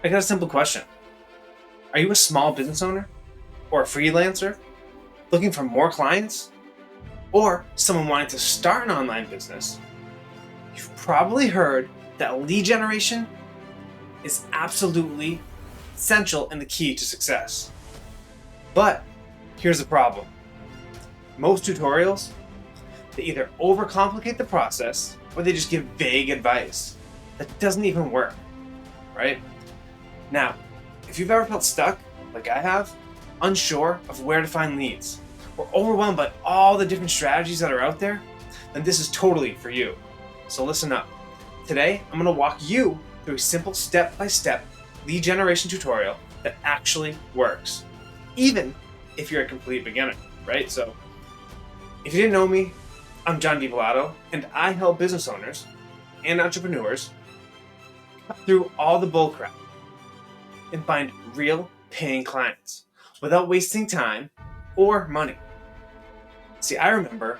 I got a simple question. Are you a small business owner or a freelancer looking for more clients or someone wanting to start an online business? You've probably heard that lead generation is absolutely essential and the key to success. But here's the problem. Most tutorials, they either overcomplicate the process or they just give vague advice that doesn't even work, right? Now, if you've ever felt stuck, like I have, unsure of where to find leads, or overwhelmed by all the different strategies that are out there, then this is totally for you. So listen up. Today, I'm going to walk you through a simple step-by-step lead generation tutorial that actually works, even if you're a complete beginner, right? So if you didn't know me, I'm John DiVolato, and I help business owners and entrepreneurs cut through all the bullcrap and find real paying clients without wasting time or money. See, I remember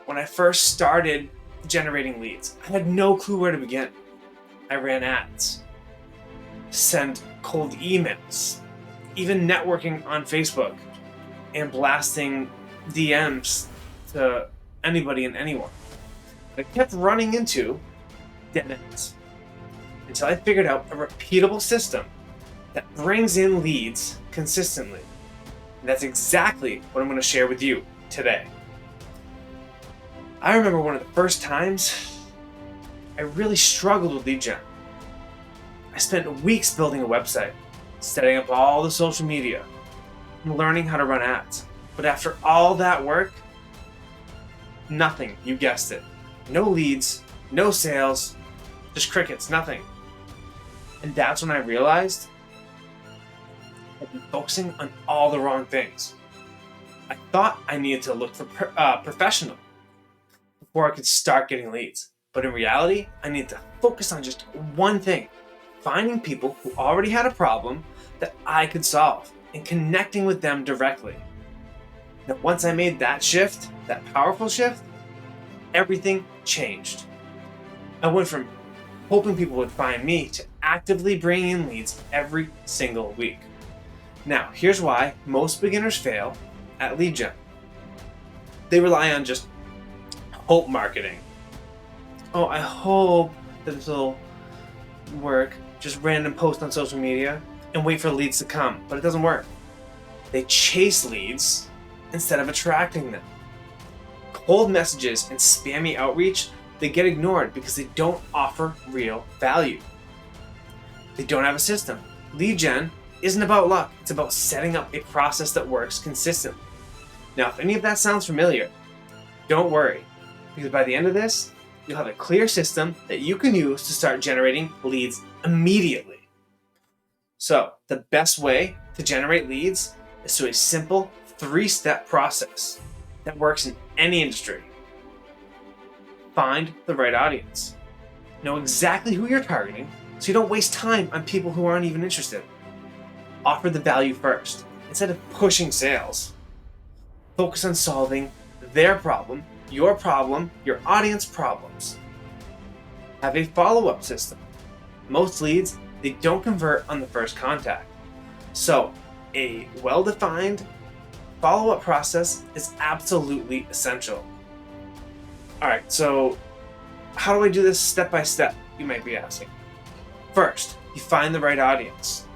when I first started generating leads, I had no clue where to begin. I ran ads, sent cold emails, even networking on Facebook and blasting DMs to anybody and anyone. I kept running into dead ends until I figured out a repeatable system that brings in leads consistently. And that's exactly what I'm going to share with you today. I remember one of the first times I really struggled with lead gen. I spent weeks building a website, setting up all the social media, and learning how to run ads. But after all that work, nothing, you guessed it. No leads, no sales, just crickets, nothing. And that's when I realized I'd been focusing on all the wrong things. I thought I needed to look for professional before I could start getting leads. But in reality, I needed to focus on just one thing, finding people who already had a problem that I could solve and connecting with them directly. Now, once I made that shift, that powerful shift, everything changed. I went from hoping people would find me to actively bringing in leads every single week. Now, here's why most beginners fail at lead gen. They rely on just hope marketing. Oh, I hope that this will work. Just random post on social media and wait for leads to come, but it doesn't work. They chase leads instead of attracting them. Cold messages and spammy outreach, they get ignored because they don't offer real value. They don't have a system. Lead gen isn't about luck. It's about setting up a process that works consistently. Now, if any of that sounds familiar, don't worry, because by the end of this, you'll have a clear system that you can use to start generating leads immediately. So, the best way to generate leads is through a simple 3-step process that works in any industry. Find the right audience. Know exactly who you're targeting so you don't waste time on people who aren't even interested. Offer the value first instead of pushing sales. Focus on solving their problem, your audience problems. Have a follow-up system. Most leads, they don't convert on the first contact. So, a well-defined follow-up process is absolutely essential. Alright, so how do I do this step by step, you might be asking. First, you find the right audience.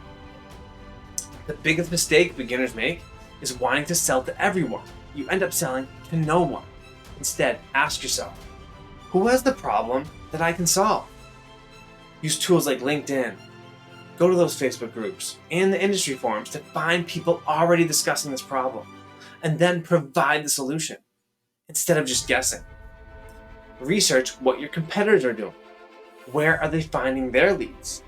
The biggest mistake beginners make is wanting to sell to everyone. You end up selling to no one. Instead, ask yourself, who has the problem that I can solve? Use tools like LinkedIn. Go to those Facebook groups and the industry forums to find people already discussing this problem, and then provide the solution instead of just guessing. Research what your competitors are doing. Where are they finding their leads?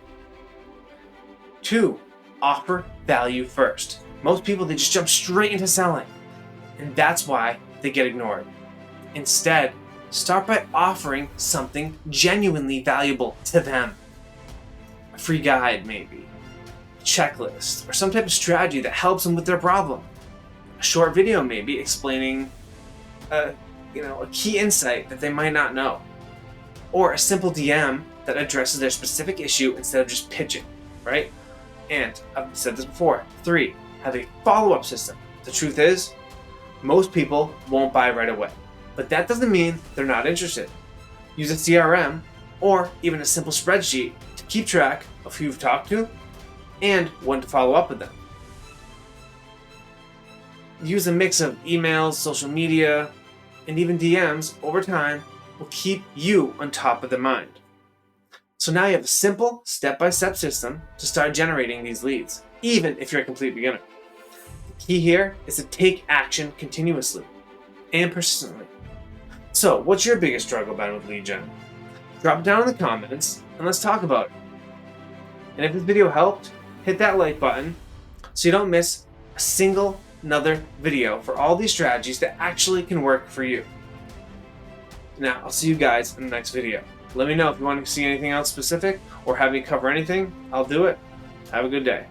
2, offer value first. Most people, they just jump straight into selling, and that's why they get ignored. Instead, start by offering something genuinely valuable to them. A free guide, maybe, a checklist, or some type of strategy that helps them with their problem. A short video, maybe, explaining a key insight that they might not know. Or a simple DM that addresses their specific issue instead of just pitching. right? And I've said this before. 3, have a follow-up system. The truth is, most people won't buy right away, but that doesn't mean they're not interested. Use a CRM or even a simple spreadsheet to keep track of who you've talked to and when to follow up with them. Use a mix of emails, social media, and even DMs over time will keep you on top of the mind. So now you have a simple step-by-step system to start generating these leads, even if you're a complete beginner. The key here is to take action continuously and persistently. So what's your biggest struggle been with lead gen? Drop it down in the comments and let's talk about it. And if this video helped, hit that like button so you don't miss a single another video for all these strategies that actually can work for you. Now, I'll see you guys in the next video. Let me know if you want to see anything else specific or have me cover anything. I'll do it. Have a good day.